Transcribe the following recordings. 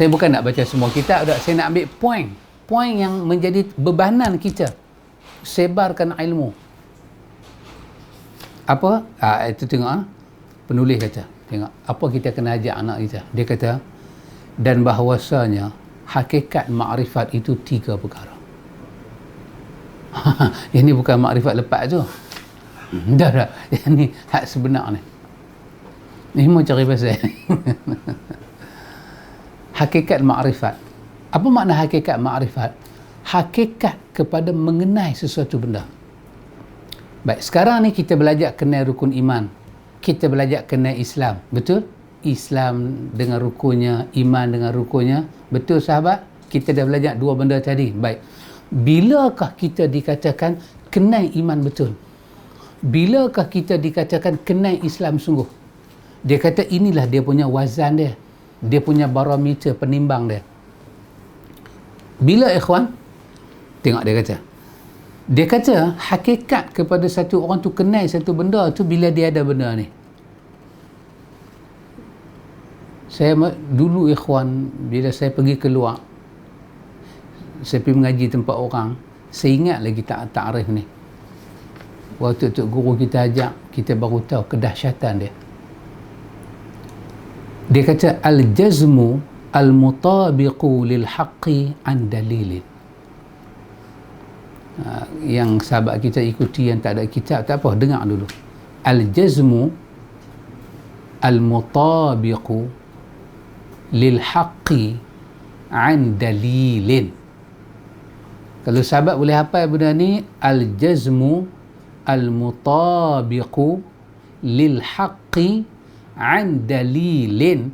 Saya bukan nak baca semua kitab, saya nak ambil poin yang menjadi bebanan kita sebarkan ilmu. Apa? Itu tengok penulis kata, tengok apa kita kena ajak anak kita. Dia kata, dan bahawasanya hakikat makrifat itu 3 perkara. Ini bukan makrifat lepas tu. Dah. Ini hak sebenar ni. Ni mau cari pasal. Hakikat makrifat. Apa makna hakikat makrifat? Hakikat kepada mengenai sesuatu benda. Baik, sekarang ni kita belajar kenal rukun iman. Kita belajar kenal Islam. Betul? Islam dengan rukunnya, iman dengan rukunnya. Betul sahabat? Kita dah belajar 2 benda tadi. Baik. Bilakah kita dikatakan kenal iman betul? Bilakah kita dikatakan kenal Islam sungguh? Dia kata inilah dia punya wazan dia. Dia punya barometer penimbang dia. Bila ikhwan? Tengok dia kata hakikat kepada satu orang tu kenal satu benda tu bila dia ada benda ni. Saya dulu ikhwan, bila saya pergi keluar, saya pergi mengaji tempat orang, saya ingat lagi ta'arif ni. Waktu Tok Guru kita ajak, kita baru tahu kedahsyatan dia. Dia kata al-jazmu al-mutabiqu lil haqqi an dalilin. Yang sahabat kita ikuti yang tak ada kitab, tak apa, dengar dulu. Al-jazmu al-mutabiqu lil haqqi an dalilin. Kalau sahabat boleh hafal benda ni, al-jazmu al-mutabiqu lil haqqi an dalilin.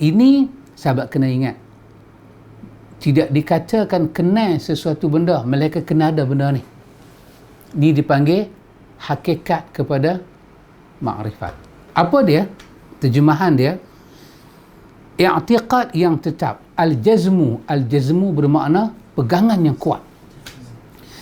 Ini sahabat kena ingat, tidak dikatakan kenal sesuatu benda, melainkan kena ada benda ni. Ini dipanggil hakikat kepada makrifat. Apa dia? Terjemahan dia, i'tiqad yang tetap. Al-jazmu bermakna pegangan yang kuat.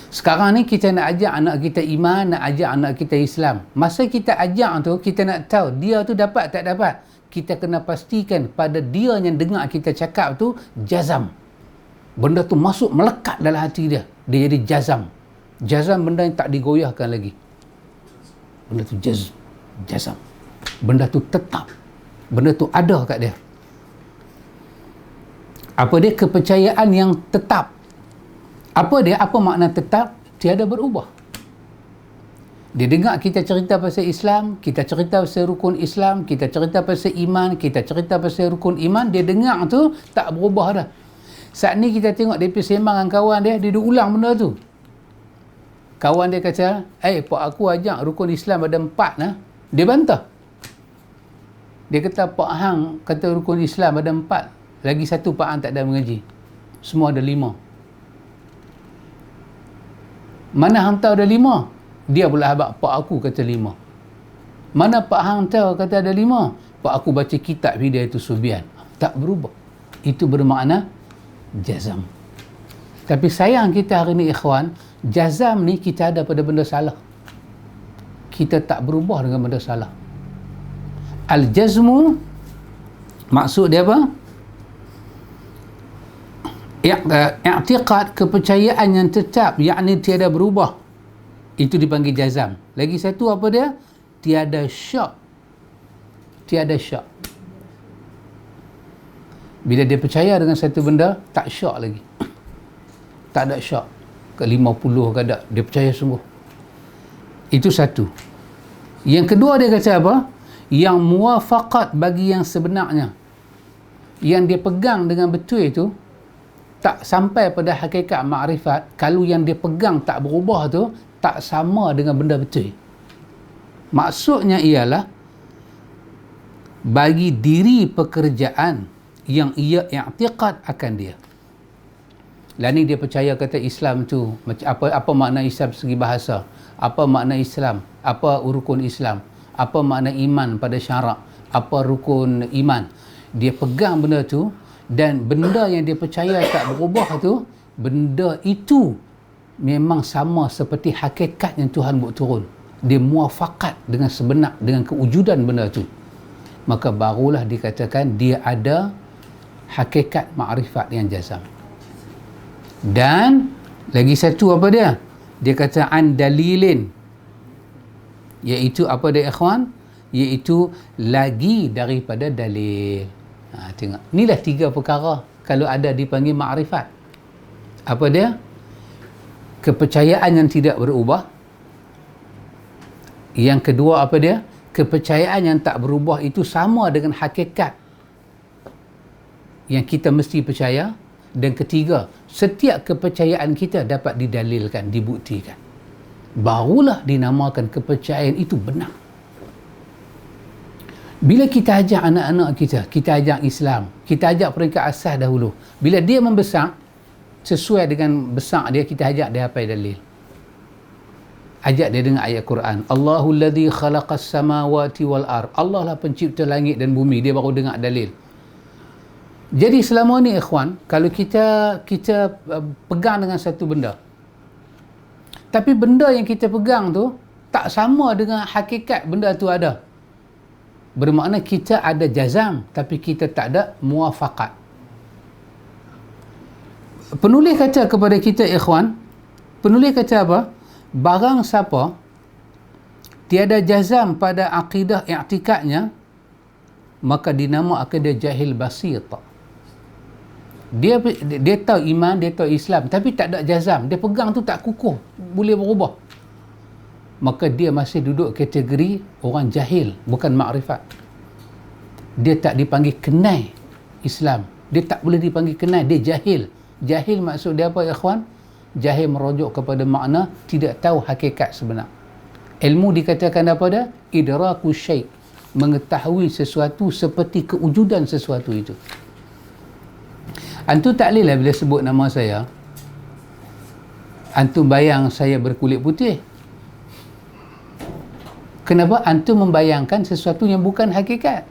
Sekarang ni kita nak ajak anak kita iman, nak ajak anak kita Islam. Masa kita ajak tu, kita nak tahu dia tu dapat tak dapat. Kita kena pastikan pada dia yang dengar kita cakap tu jazam. Benda tu masuk, melekat dalam hati dia. Dia jadi jazam. Jazam benda yang tak digoyahkan lagi. Benda tu jazam. Benda tu tetap. Benda tu ada kat dia. Apa dia? Kepercayaan yang tetap. Apa dia? Apa makna tetap? Tiada berubah. Dia dengar kita cerita pasal Islam, kita cerita pasal rukun Islam, kita cerita pasal iman, kita cerita pasal rukun iman, dia dengar tu tak berubah dah. Saat ni kita tengok dia pergi sembang dengan kawan dia, dia ulang benda tu. Kawan dia kata, pak aku ajak rukun Islam ada 4 nah. Dia bantah. Dia kata, Pak Hang kata rukun Islam ada 4. Lagi satu Pak Hang tak ada mengaji. Semua ada 5. Mana hang tahu ada 5? Dia pula habaq, Pak aku kata 5. Mana Pak Hang tahu kata ada 5? Pak aku baca kitab Hidayatul Subian. Tak berubah. Itu bermakna jazam. Tapi sayang kita hari ni ikhwan, jazam ni kita ada pada benda salah. Kita tak berubah dengan benda salah. Al-jazmu maksud dia apa? I'tiqad, kepercayaan yang tetap, yakni tiada berubah. Itu dipanggil jazam. Lagi satu apa dia? Tiada syak. Tiada syak. Bila dia percaya dengan satu benda, tak syak lagi. Tak ada syak. Ke 50 ke ada. Dia percaya sungguh. Itu satu. Yang kedua dia kata apa? Yang muwafaqat bagi yang sebenarnya. Yang dia pegang dengan betul itu, tak sampai pada hakikat makrifat. Kalau yang dia pegang tak berubah tu, tak sama dengan benda betul. Maksudnya ialah bagi diri pekerjaan yang ia i'tiqad akan dia. Lah ni dia percaya kata Islam tu apa makna Islam segi bahasa, apa makna Islam, apa rukun Islam, apa makna iman pada syarak, apa rukun iman. Dia pegang benda tu, dan benda yang dia percaya tak berubah tu, benda itu memang sama seperti hakikat yang Tuhan buat turun. Dia muafakat dengan sebenar, dengan kewujudan benda tu. Maka barulah dikatakan dia ada hakikat makrifat yang jazam. Dan lagi satu apa dia? Dia kata an dalilin, iaitu apa dia ikhwan? Iaitu lagi daripada dalil. Tengok, inilah 3 perkara kalau ada dipanggil makrifat. Apa dia? Kepercayaan yang tidak berubah. Yang kedua apa dia? Kepercayaan yang tak berubah itu sama dengan hakikat yang kita mesti percaya. Dan ketiga, setiap kepercayaan kita dapat didalilkan, dibuktikan. Barulah dinamakan kepercayaan itu benar. Bila kita ajak anak-anak kita ajak Islam, kita ajak peringkat asas dahulu. Bila dia membesar, sesuai dengan besar dia, kita ajak dia hafal dalil. Ajak dia dengan ayat Quran. Allahul ladzi khalaqas samawati wal ard. Allah lah pencipta langit dan bumi. Dia baru dengar dalil. Jadi selama ni ikhwan, kalau kita pegang dengan satu benda, tapi benda yang kita pegang tu tak sama dengan hakikat benda tu ada, bermakna kita ada jazam tapi kita tak ada muwafaqat. Penulis kata kepada kita ikhwan, penulis kata apa? Barang siapa tiada jazam pada akidah i'tikadnya, maka dinamakan dia jahil basit. Dia tahu iman, dia tahu Islam, tapi tak ada jazam. Dia pegang tu tak kukuh, boleh berubah. Maka dia masih duduk kategori orang jahil, bukan makrifat. Dia tak dipanggil kenal Islam. Dia tak boleh dipanggil kenal, dia jahil. Jahil maksud dia apa ya ikhwan? Jahil merujuk kepada makna tidak tahu hakikat sebenar. Ilmu dikatakan apa dia? Idraku syai', mengetahui sesuatu seperti kewujudan sesuatu itu. Antum tak boleh lah bila sebut nama saya, antum bayang saya berkulit putih. Kenapa? Antum membayangkan sesuatu yang bukan hakikat.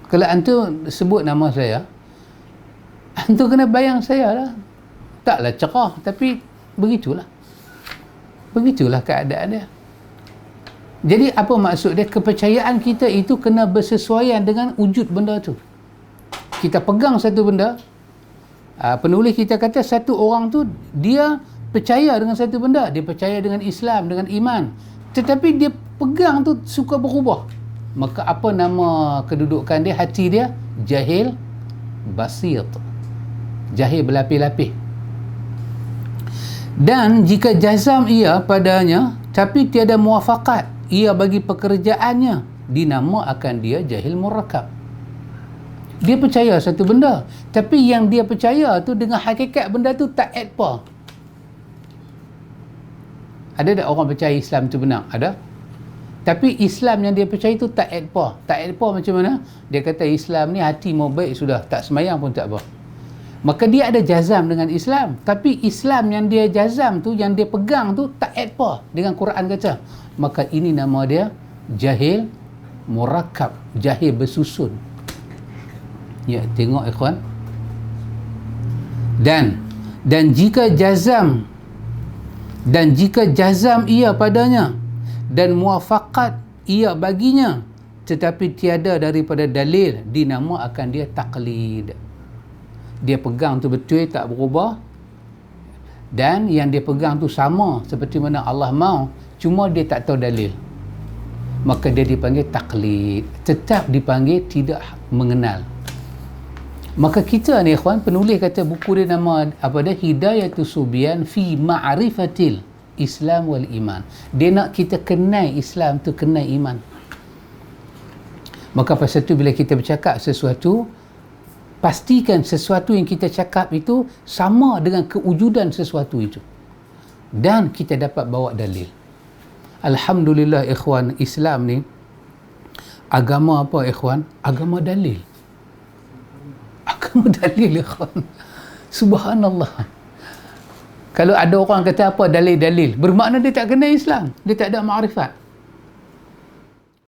Kalau antum sebut nama saya, antum kena bayang saya lah. Taklah cerah, tapi begitulah. Begitulah keadaan dia. Jadi apa maksud dia? Kepercayaan kita itu kena bersesuaian dengan wujud benda tu. Kita pegang satu benda, penulis kita kata satu orang tu dia percaya dengan satu benda, dia percaya dengan Islam, dengan iman, tetapi dia pegang tu suka berubah. Maka apa nama kedudukan dia? Hati dia jahil basit, jahil berlapis-lapis. Dan jika jazam ia padanya tapi tiada muwafaqat ia bagi pekerjaannya, dinamakan dia jahil murakkab. Dia percaya satu benda, tapi yang dia percaya tu dengan hakikat benda tu tak add apa. Ada tak orang percaya Islam tu benar? Ada. Tapi Islam yang dia percaya tu tak add apa. Tak add apa macam mana? Dia kata Islam ni hati mau baik sudah, tak semayang pun tak apa. Maka dia ada jazam dengan Islam, tapi Islam yang dia jazam tu, yang dia pegang tu tak add apa dengan Quran kata. Maka ini nama dia jahil murakkab, jahil bersusun. Ya, tengok ikhwan. Dan jika jazam ia padanya dan muwafaqat ia baginya, tetapi tiada daripada dalil, dinamakan dia taqlid. Dia pegang tu betul, tak berubah, dan yang dia pegang tu sama seperti mana Allah mau, cuma dia tak tahu dalil, maka dia dipanggil taqlid, tetap dipanggil tidak mengenal. Maka kita ni ikhwan, penulis kata buku dia nama apa dia? Hidayatus Subyan fi ma'rifatil Islam wal iman. Dia nak kita kenal Islam tu, kenal iman. Maka pasal tu bila kita bercakap sesuatu, pastikan sesuatu yang kita cakap itu sama dengan kewujudan sesuatu itu, dan kita dapat bawa dalil. Alhamdulillah ikhwan, Islam ni agama apa ikhwan? Agama dalil. Agama dalil ikhwan. Subhanallah. Kalau ada orang kata apa dalil-dalil, bermakna dia tak kenal Islam, dia tak ada makrifat.